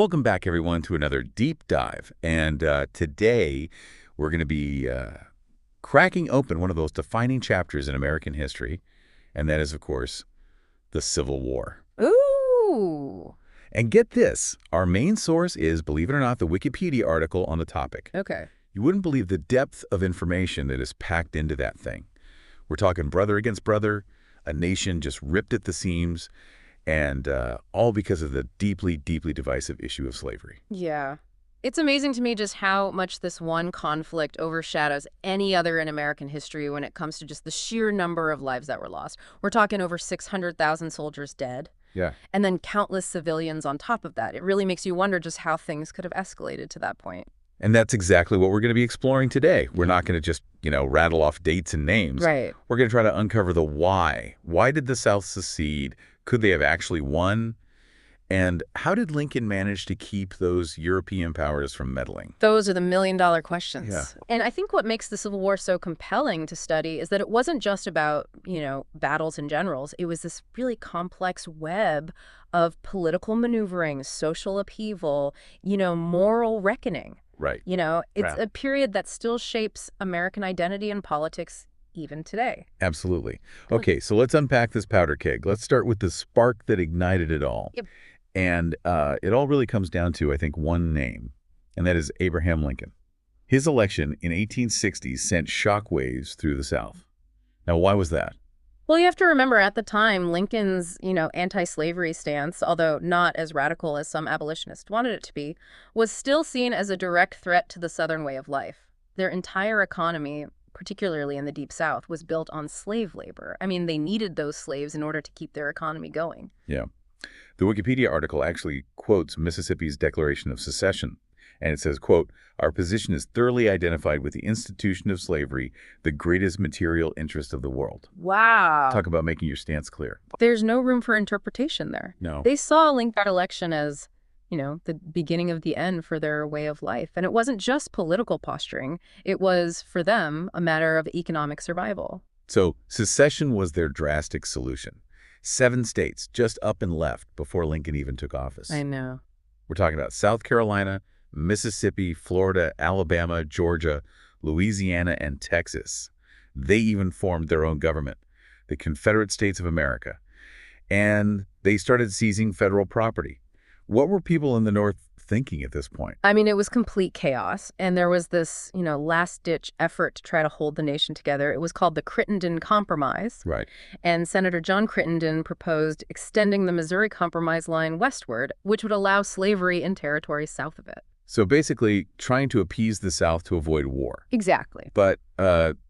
Welcome back, everyone, to another deep dive. And today we're going to be cracking open one of those defining chapters in American history, and that is, of course, the Civil War. Ooh. And get this, our main source is, believe it or not, the Wikipedia article on the topic. Okay. You wouldn't believe the depth of information that is packed into that thing. We're talking brother against brother, a nation just ripped at the seams, and all because of the deeply, deeply divisive issue of slavery. Yeah. It's amazing to me just how much this one conflict overshadows any other in American history when it comes to just the sheer number of lives that were lost. We're talking over 600,000 soldiers dead. Yeah. And then countless civilians on top of that. It really makes you wonder just how things could have escalated to that point. And that's exactly what we're going to be exploring today. We're not going to just, rattle off dates and names. Right. We're going to try to uncover the why. Why did the South secede? Could they have actually won? And how did Lincoln manage to keep those European powers from meddling? Those are the million-dollar questions. Yeah. And I think what makes the Civil War so compelling to study is that it wasn't just about, battles and generals. It was this really complex web of political maneuvering, social upheaval, moral reckoning. Right. It's a period that still shapes American identity and politics even today. Absolutely. Okay, so let's unpack this powder keg. Let's start with the spark that ignited it all. Yep. And it all really comes down to, I think, one name, and that is Abraham Lincoln. His election in 1860 sent shockwaves through the South. Now, why was that? Well, you have to remember at the time, Lincoln's, anti-slavery stance, although not as radical as some abolitionists wanted it to be, was still seen as a direct threat to the Southern way of life. Their entire economy, particularly in the Deep South, was built on slave labor. I mean, they needed those slaves in order to keep their economy going. Yeah. The Wikipedia article actually quotes Mississippi's Declaration of Secession, and it says, quote, "Our position is thoroughly identified with the institution of slavery, the greatest material interest of the world." Wow. Talk about making your stance clear. There's no room for interpretation there. No. They saw Lincoln's election as, the beginning of the end for their way of life. And it wasn't just political posturing. It was, for them, a matter of economic survival. So secession was their drastic solution. 7 states just up and left before Lincoln even took office. I know. We're talking about South Carolina, Mississippi, Florida, Alabama, Georgia, Louisiana, and Texas. They even formed their own government, the Confederate States of America. And they started seizing federal property. What were people in the North thinking at this point? I mean, it was complete chaos. And there was this, last-ditch effort to try to hold the nation together. It was called the Crittenden Compromise. Right. And Senator John Crittenden proposed extending the Missouri Compromise line westward, which would allow slavery in territories south of it. So basically trying to appease the South to avoid war. Exactly. But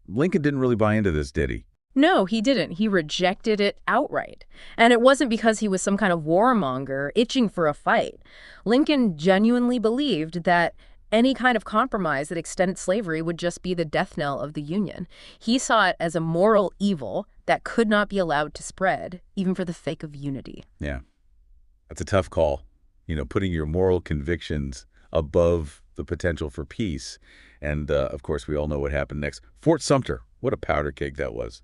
Lincoln didn't really buy into this, did he? No, he didn't. He rejected it outright. And it wasn't because he was some kind of warmonger itching for a fight. Lincoln genuinely believed that any kind of compromise that extended slavery would just be the death knell of the Union. He saw it as a moral evil that could not be allowed to spread, even for the sake of unity. Yeah. That's a tough call, putting your moral convictions above the potential for peace. And, of course, we all know what happened next. Fort Sumter, what a powder keg that was.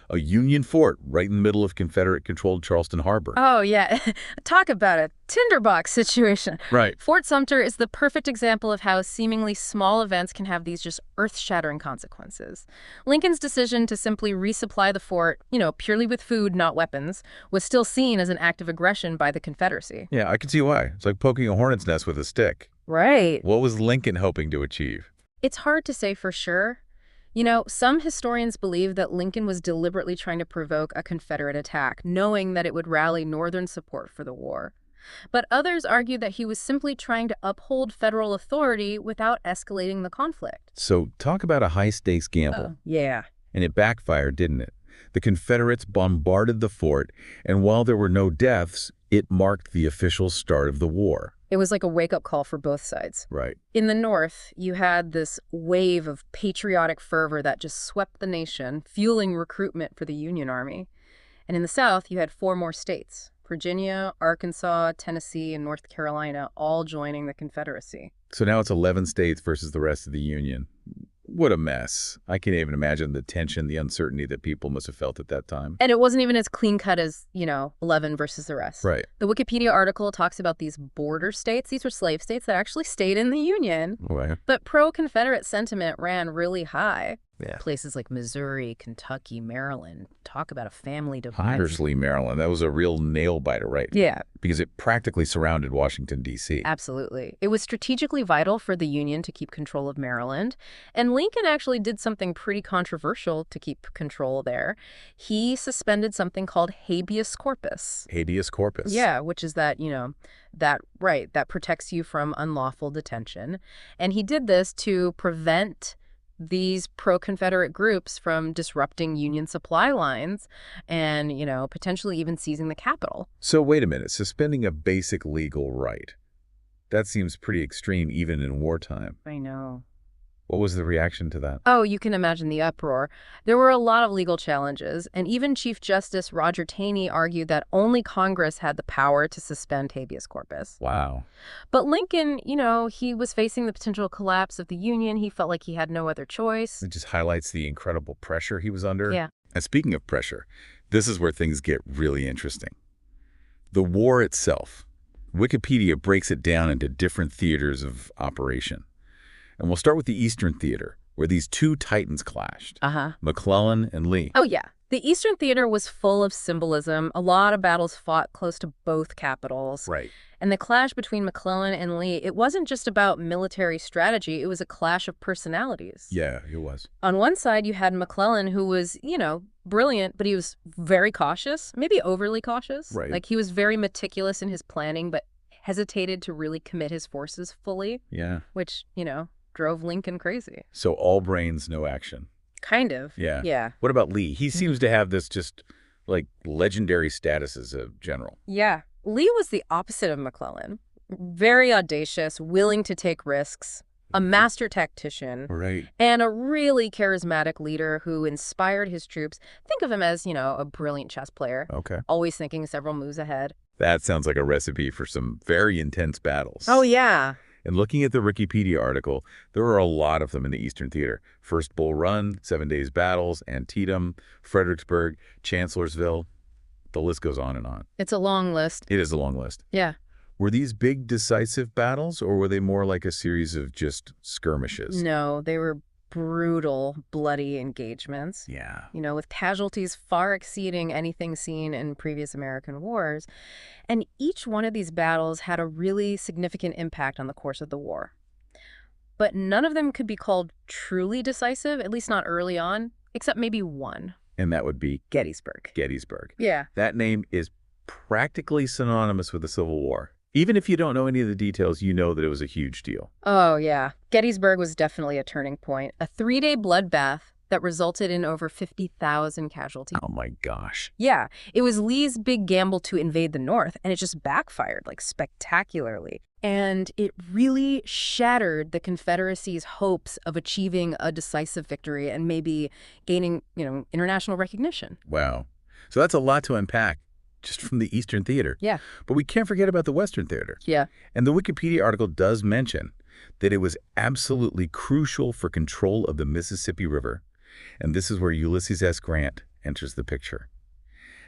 A Union fort right in the middle of Confederate-controlled Charleston Harbor. Oh, yeah. Talk about a tinderbox situation. Right. Fort Sumter is the perfect example of how seemingly small events can have these just earth-shattering consequences. Lincoln's decision to simply resupply the fort, purely with food, not weapons, was still seen as an act of aggression by the Confederacy. Yeah, I can see why. It's like poking a hornet's nest with a stick. Right. What was Lincoln hoping to achieve? It's hard to say for sure. Some historians believe that Lincoln was deliberately trying to provoke a Confederate attack, knowing that it would rally Northern support for the war. But others argue that he was simply trying to uphold federal authority without escalating the conflict. So talk about a high-stakes gamble. Yeah. And it backfired, didn't it? The Confederates bombarded the fort, and while there were no deaths, it marked the official start of the war. It was like a wake-up call for both sides. Right. In the North, you had this wave of patriotic fervor that just swept the nation, fueling recruitment for the Union Army. And in the South, you had 4 more states, Virginia, Arkansas, Tennessee, and North Carolina, all joining the Confederacy. So now it's 11 states versus the rest of the Union. What a mess. I can't even imagine the tension, the uncertainty that people must have felt at that time. And it wasn't even as clean cut as, 11 versus the rest. Right. The Wikipedia article talks about these border states. These were slave states that actually stayed in the Union. Right. But pro-Confederate sentiment ran really high. Yeah. Places like Missouri, Kentucky, Maryland, talk about a family divide. Hiersley, Maryland. That was a real nail-biter, right? Yeah. Because it practically surrounded Washington, D.C. Absolutely. It was strategically vital for the Union to keep control of Maryland, and Lincoln actually did something pretty controversial to keep control there. He suspended something called habeas corpus. Habeas corpus. Yeah, which is that, that protects you from unlawful detention. And he did this to prevent these pro-Confederate groups from disrupting Union supply lines and, potentially even seizing the Capitol. So wait a minute, suspending a basic legal right. That seems pretty extreme even in wartime. I know. What was the reaction to that? Oh, you can imagine the uproar. There were a lot of legal challenges, and even Chief Justice Roger Taney argued that only Congress had the power to suspend habeas corpus. Wow. But Lincoln, he was facing the potential collapse of the Union. He felt like he had no other choice. It just highlights the incredible pressure he was under. Yeah. And speaking of pressure, this is where things get really interesting. The war itself. Wikipedia breaks it down into different theaters of operation. And we'll start with the Eastern Theater, where these two titans clashed, McClellan and Lee. Oh, yeah. The Eastern Theater was full of symbolism. A lot of battles fought close to both capitals. Right. And the clash between McClellan and Lee, it wasn't just about military strategy. It was a clash of personalities. Yeah, it was. On one side, you had McClellan, who was, brilliant, but he was very cautious, maybe overly cautious. Right. Like, he was very meticulous in his planning, but hesitated to really commit his forces fully. Yeah. Which, drove Lincoln crazy. So all brains, no action. Kind of. Yeah. Yeah. What about Lee? He seems to have this just, legendary status as a general. Yeah. Lee was the opposite of McClellan. Very audacious, willing to take risks, a master tactician, Right. and a really charismatic leader who inspired his troops. Think of him as, a brilliant chess player. Okay. Always thinking several moves ahead. That sounds like a recipe for some very intense battles. Oh, yeah. And looking at the Wikipedia article, there are a lot of them in the Eastern Theater. First Bull Run, 7 Days Battles, Antietam, Fredericksburg, Chancellorsville. The list goes on and on. It's a long list. It is a long list. Yeah. Were these big decisive battles, or were they more like a series of just skirmishes? No, they were brutal, bloody engagements. Yeah. With casualties far exceeding anything seen in previous American wars. And each one of these battles had a really significant impact on the course of the war. But none of them could be called truly decisive, at least not early on, except maybe one. And that would be Gettysburg. Gettysburg. Yeah. That name is practically synonymous with the Civil War. Even if you don't know any of the details, you know that it was a huge deal. Oh, yeah. Gettysburg was definitely a turning point. A 3-day bloodbath that resulted in over 50,000 casualties. Oh, my gosh. Yeah. It was Lee's big gamble to invade the North, and it just backfired, spectacularly. And it really shattered the Confederacy's hopes of achieving a decisive victory and maybe gaining, international recognition. Wow. So that's a lot to unpack just from the Eastern Theater. Yeah. But we can't forget about the Western Theater. Yeah. And the Wikipedia article does mention that it was absolutely crucial for control of the Mississippi River. And this is where Ulysses S. Grant enters the picture.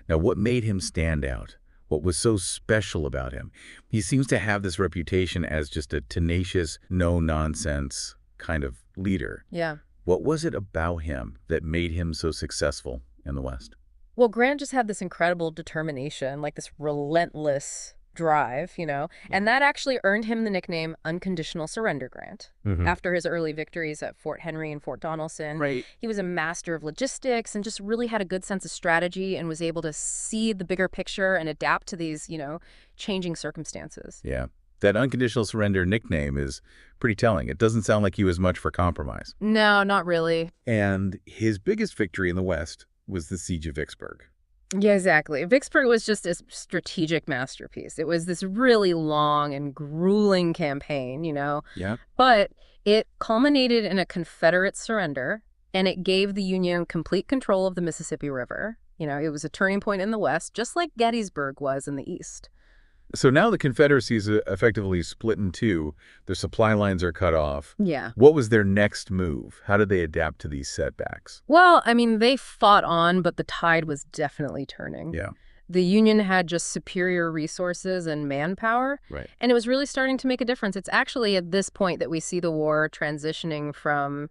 Now, what made him stand out? What was so special about him? He seems to have this reputation as just a tenacious, no-nonsense kind of leader. Yeah. What was it about him that made him so successful in the West? Well, Grant just had this incredible determination, this relentless drive, and that actually earned him the nickname Unconditional Surrender Grant. After his early victories at Fort Henry and Fort Donelson. Right. He was a master of logistics and just really had a good sense of strategy and was able to see the bigger picture and adapt to these, changing circumstances. Yeah. That unconditional surrender nickname is pretty telling. It doesn't sound like he was much for compromise. No, not really. And his biggest victory in the West was the Siege of Vicksburg. Yeah, exactly. Vicksburg was just a strategic masterpiece. It was this really long and grueling campaign, Yeah. But it culminated in a Confederate surrender, and it gave the Union complete control of the Mississippi River. It was a turning point in the West, just like Gettysburg was in the East. So now the Confederacy is effectively split in two. Their supply lines are cut off. Yeah. What was their next move? How did they adapt to these setbacks? Well, I mean, they fought on, but the tide was definitely turning. Yeah, The Union had just superior resources and manpower, right. and it was really starting to make a difference. It's actually at this point that we see the war transitioning from,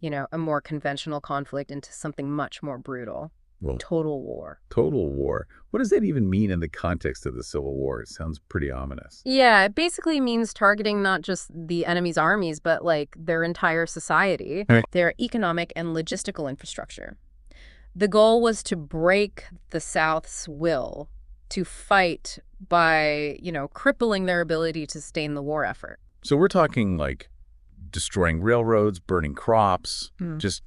a more conventional conflict into something much more brutal. Well, Total war. total war. What does that even mean in the context of the Civil War? It sounds pretty ominous. Yeah, it basically means targeting not just the enemy's armies, but like their entire society, Right. their economic and logistical infrastructure. The goal was to break the South's will to fight by, crippling their ability to sustain the war effort. So we're talking like destroying railroads, burning crops, just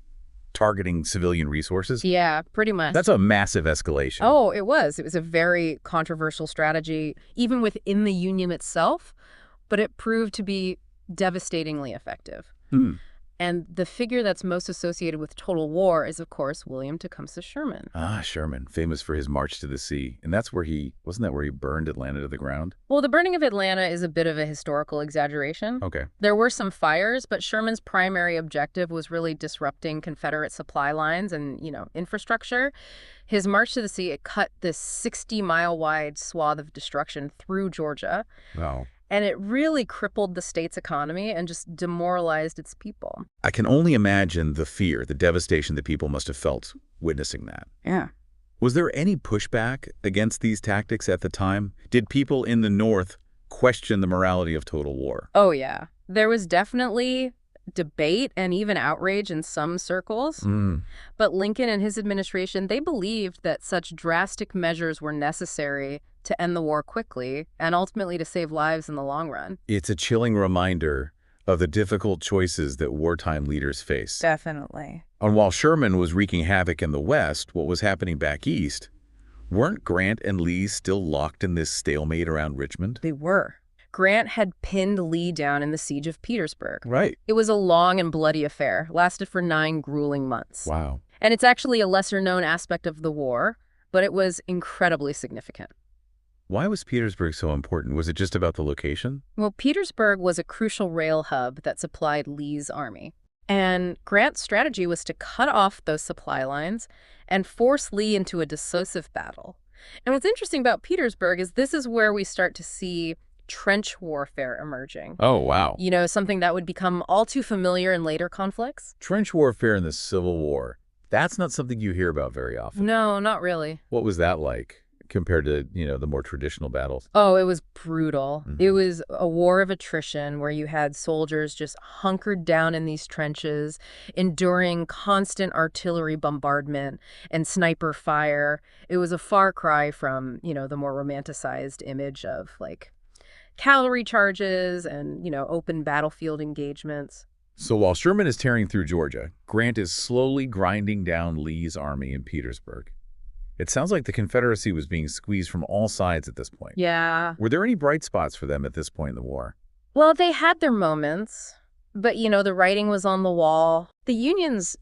targeting civilian resources. Yeah, pretty much. That's a massive escalation. Oh, it was. It was a very controversial strategy, even within the Union itself, but it proved to be devastatingly effective. Hmm. And the figure that's most associated with total war is, of course, William Tecumseh Sherman. Ah, Sherman, famous for his march to the sea. And wasn't that where he burned Atlanta to the ground? Well, the burning of Atlanta is a bit of a historical exaggeration. Okay. There were some fires, but Sherman's primary objective was really disrupting Confederate supply lines and, infrastructure. His march to the sea, it cut this 60-mile-wide swath of destruction through Georgia. Wow. And it really crippled the state's economy and just demoralized its people. I can only imagine the fear, the devastation that people must have felt witnessing that. Yeah. Was there any pushback against these tactics at the time? Did people in the North question the morality of total war? Oh, yeah. There was definitely debate and even outrage in some circles. But Lincoln and his administration, they believed that such drastic measures were necessary to end the war quickly and ultimately to save lives in the long run. It's a chilling reminder of the difficult choices that wartime leaders face. Definitely. And while Sherman was wreaking havoc in the West, what was happening back east, weren't Grant and Lee still locked in this stalemate around Richmond? They were. Grant had pinned Lee down in the siege of Petersburg. Right. It was a long and bloody affair, lasted for 9 grueling months. Wow. And it's actually a lesser-known aspect of the war, but it was incredibly significant. Why was Petersburg so important? Was it just about the location? Well, Petersburg was a crucial rail hub that supplied Lee's army. And Grant's strategy was to cut off those supply lines and force Lee into a decisive battle. And what's interesting about Petersburg is this is where we start to see trench warfare emerging. Oh, wow. Something that would become all too familiar in later conflicts. Trench warfare in the Civil War. That's not something you hear about very often. No, not really. What was that like compared to, the more traditional battles? Oh, it was brutal. It was a war of attrition where you had soldiers just hunkered down in these trenches, enduring constant artillery bombardment and sniper fire. It was a far cry from, the more romanticized image of, like, cavalry charges and, open battlefield engagements. So while Sherman is tearing through Georgia, Grant is slowly grinding down Lee's army in Petersburg. It sounds like the Confederacy was being squeezed from all sides at this point. Yeah. Were there any bright spots for them at this point in the war? Well, they had their moments, but, the writing was on the wall. The Union's,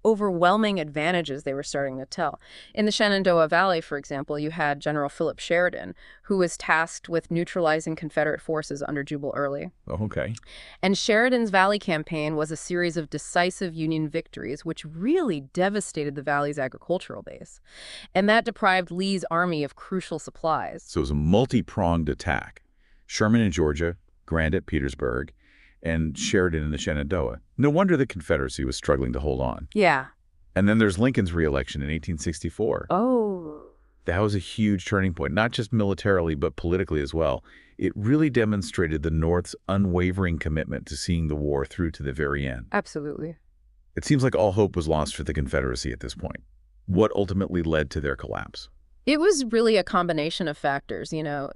overwhelming advantages they were starting to tell. In the Shenandoah Valley, for example, you had General Philip Sheridan, who was tasked with neutralizing Confederate forces under Jubal Early. Oh, okay. And Sheridan's Valley campaign was a series of decisive Union victories, which really devastated the Valley's agricultural base. And that deprived Lee's army of crucial supplies. So it was a multi-pronged attack. Sherman in Georgia, Grant at Petersburg, and Sheridan in the Shenandoah. No wonder the Confederacy was struggling to hold on. Yeah. And then there's Lincoln's re-election in 1864. Oh. That was a huge turning point, not just militarily, but politically as well. It really demonstrated the North's unwavering commitment to seeing the war through to the very end. Absolutely. It seems like all hope was lost for the Confederacy at this point. What ultimately led to their collapse? It was really a combination of factors,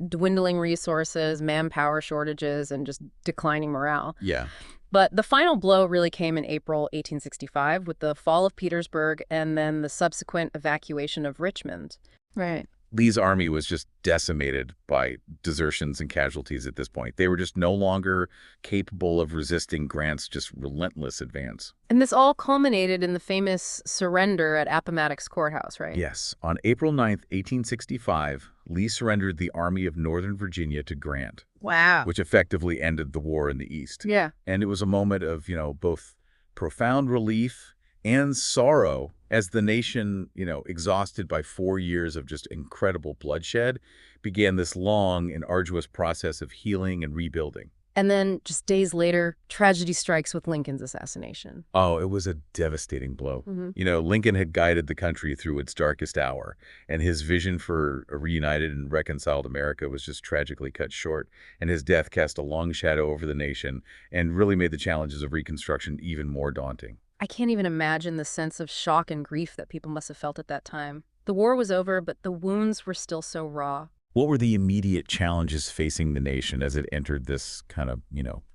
dwindling resources, manpower shortages, and just declining morale. Yeah. But the final blow really came in April 1865 with the fall of Petersburg and then the subsequent evacuation of Richmond. Right. Lee's army was just decimated by desertions and casualties at this point. They were just no longer capable of resisting Grant's just relentless advance. And this all culminated in the famous surrender at Appomattox Courthouse, right? Yes, on April 9th, 1865, Lee surrendered the Army of Northern Virginia to Grant, Wow. which effectively ended the war in the East. Yeah. And it was a moment of, both profound relief and sorrow as the nation, exhausted by 4 years of just incredible bloodshed, began this long and arduous process of healing and rebuilding. And then just days later, tragedy strikes with Lincoln's assassination. Oh, it was a devastating blow. Lincoln had guided the country through its darkest hour, and his vision for a reunited and reconciled America was just tragically cut short, and his death cast a long shadow over the nation and really made the challenges of Reconstruction even more daunting. I can't even imagine the sense of shock and grief that people must have felt at that time. The war was over, but the wounds were still so raw. What were the immediate challenges facing the nation as it entered this kind of,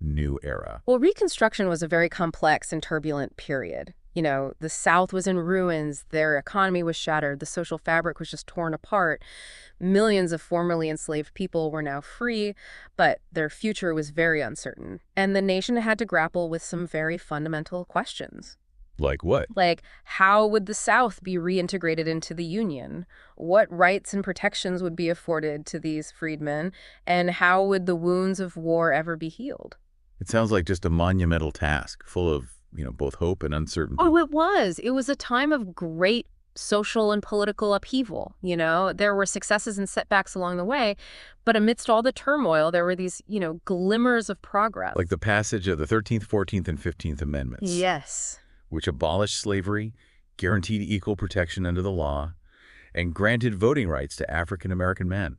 new era? Well, Reconstruction was a very complex and turbulent period. The South was in ruins, their economy was shattered, the social fabric was just torn apart. Millions of formerly enslaved people were now free, but their future was very uncertain. And the nation had to grapple with some very fundamental questions. Like what? Like, how would the South be reintegrated into the Union? What rights and protections would be afforded to these freedmen? And how would the wounds of war ever be healed? It sounds like just a monumental task, full of, both hope and uncertainty. Oh, it was. It was a time of great social and political upheaval. There were successes and setbacks along the way, but amidst all the turmoil, there were these, glimmers of progress. Like the passage of the 13th, 14th, and 15th Amendments. Yes. Which abolished slavery, guaranteed equal protection under the law, and granted voting rights to African-American men.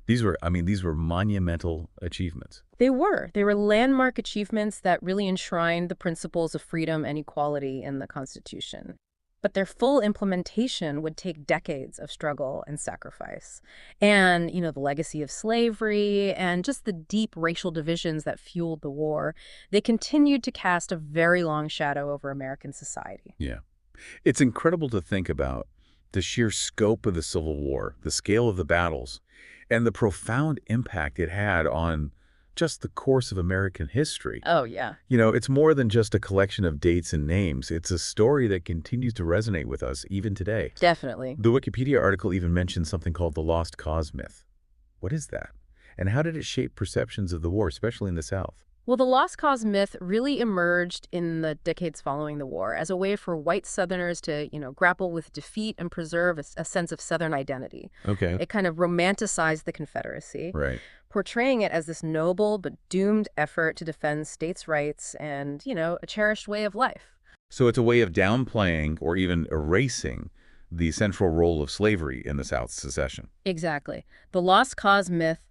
These were monumental achievements. They were. They were landmark achievements that really enshrined the principles of freedom and equality in the Constitution. But their full implementation would take decades of struggle and sacrifice. And, the legacy of slavery and just the deep racial divisions that fueled the war, they continued to cast a very long shadow over American society. Yeah. It's incredible to think about the sheer scope of the Civil War, the scale of the battles, and the profound impact it had on just the course of American history. Oh, yeah. It's more than just a collection of dates and names. It's a story that continues to resonate with us even today. Definitely. The Wikipedia article even mentions something called the lost cause myth. What is that? And how did it shape perceptions of the war, especially in the South? Well, the lost cause myth really emerged in the decades following the war as a way for white Southerners to, grapple with defeat and preserve a sense of Southern identity. Okay. It kind of romanticized the Confederacy, Right. portraying it as this noble but doomed effort to defend states' rights and, a cherished way of life. So it's a way of downplaying or even erasing the central role of slavery in the South's secession. Exactly. The lost cause myth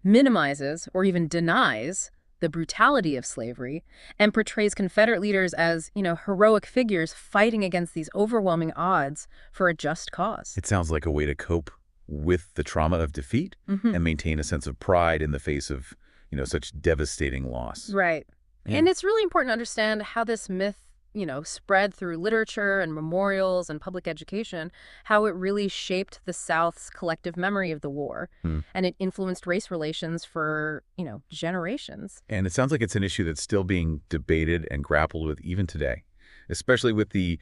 minimizes or even denies the brutality of slavery and portrays Confederate leaders as, heroic figures fighting against these overwhelming odds for a just cause. It sounds like a way to cope with the trauma of defeat and maintain a sense of pride in the face of, such devastating loss. Right. Yeah. And it's really important to understand how this myth, spread through literature and memorials and public education, how it really shaped the South's collective memory of the war. And it influenced race relations for, generations. And it sounds like it's an issue that's still being debated and grappled with even today, especially with the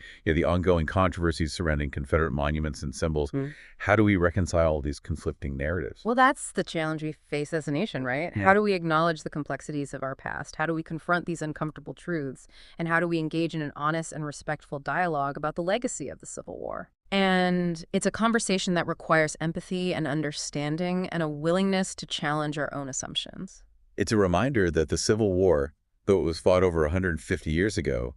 ongoing controversies surrounding Confederate monuments and symbols. How do we reconcile these conflicting narratives? Well, that's the challenge we face as a nation, right? Yeah. How do we acknowledge the complexities of our past? How do we confront these uncomfortable truths? And how do we engage in an honest and respectful dialogue about the legacy of the Civil War? And it's a conversation that requires empathy and understanding and a willingness to challenge our own assumptions. It's a reminder that the Civil War, though it was fought over 150 years ago,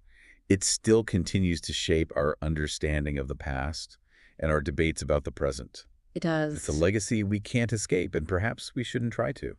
it still continues to shape our understanding of the past and our debates about the present. It does. It's a legacy we can't escape, and perhaps we shouldn't try to.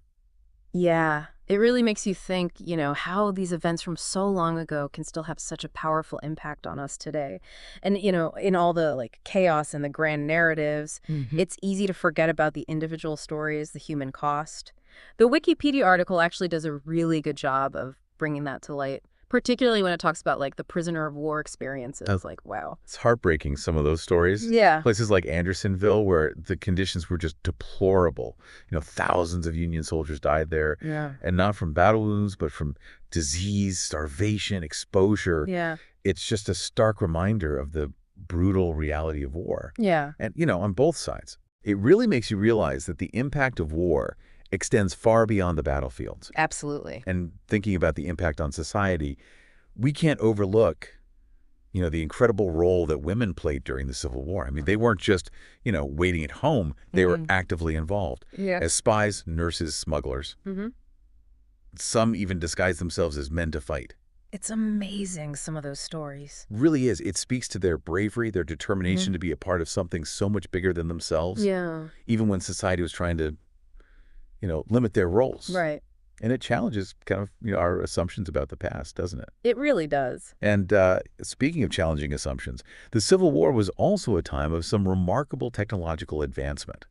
Yeah, it really makes you think, how these events from so long ago can still have such a powerful impact on us today. And, in all the chaos and the grand narratives, it's easy to forget about the individual stories, the human cost. The Wikipedia article actually does a really good job of bringing that to light, Particularly when it talks about, like, the prisoner of war Uh, experiences. Like, wow. It's heartbreaking, some of those stories. Yeah. Places like Andersonville, where the conditions were just deplorable. Thousands of Union soldiers died there, Yeah. and not from battle wounds, but from disease, starvation, exposure. Yeah. It's just a stark reminder of the brutal reality of war. Yeah. And, on both sides. It really makes you realize that the impact of war extends far beyond the battlefields. Absolutely. And thinking about the impact on society, we can't overlook, the incredible role that women played during the Civil War. I mean, they weren't just, waiting at home. They were actively involved. Yeah. As spies, nurses, smugglers. Mm-hmm. Some even disguised themselves as men to fight. It's amazing, some of those stories. Really is. It speaks to their bravery, their determination to be a part of something so much bigger than themselves. Yeah. Even when society was trying to, limit their roles. Right. And it challenges kind of, our assumptions about the past, doesn't it? It really does. And speaking of challenging assumptions, the Civil War was also a time of some remarkable technological advancement.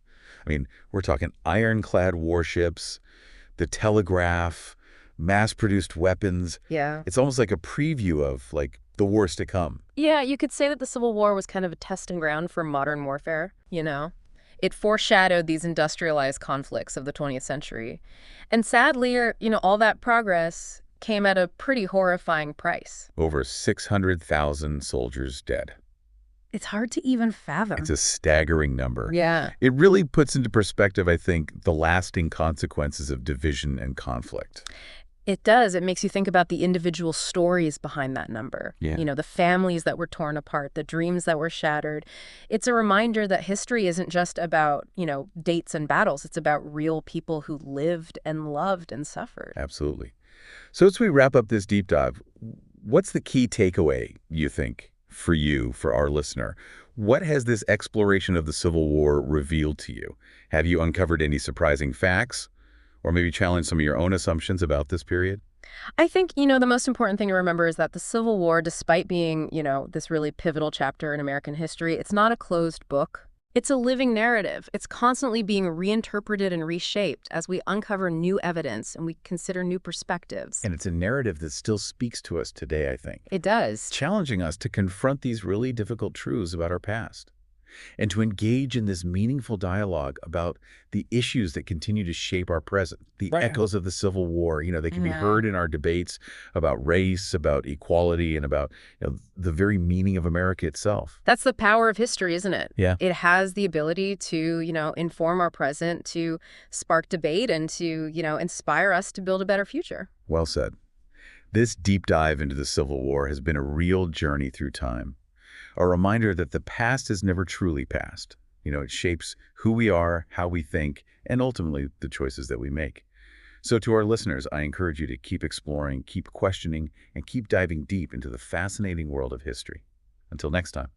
I mean, we're talking ironclad warships, the telegraph, mass-produced weapons. Yeah. It's almost like a preview of, like, the wars to come. Yeah, you could say that the Civil War was kind of a testing ground for modern warfare, It foreshadowed these industrialized conflicts of the 20th century. And sadly, all that progress came at a pretty horrifying price. Over 600,000 soldiers dead. It's hard to even fathom. It's a staggering number. Yeah. It really puts into perspective, I think, the lasting consequences of division and conflict. It does. It makes you think about the individual stories behind that number. Yeah. The families that were torn apart, the dreams that were shattered. It's a reminder that history isn't just about, dates and battles. It's about real people who lived and loved and suffered. Absolutely. So as we wrap up this deep dive, what's the key takeaway, you think, for our listener? What has this exploration of the Civil War revealed to you? Have you uncovered any surprising facts? Or maybe challenge some of your own assumptions about this period? I think, the most important thing to remember is that the Civil War, despite being, this really pivotal chapter in American history, it's not a closed book. It's a living narrative. It's constantly being reinterpreted and reshaped as we uncover new evidence and we consider new perspectives. And it's a narrative that still speaks to us today, I think. It does. Challenging us to confront these really difficult truths about our past. And to engage in this meaningful dialogue about the issues that continue to shape our present, the echoes of the Civil War. They can be heard in our debates about race, about equality, and about the very meaning of America itself. That's the power of history, isn't it? Yeah. It has the ability to, inform our present, to spark debate, and to, inspire us to build a better future. Well said. This deep dive into the Civil War has been a real journey through time. A reminder that the past is never truly past. It shapes who we are, how we think, and ultimately the choices that we make. So to our listeners, I encourage you to keep exploring, keep questioning, and keep diving deep into the fascinating world of history. Until next time.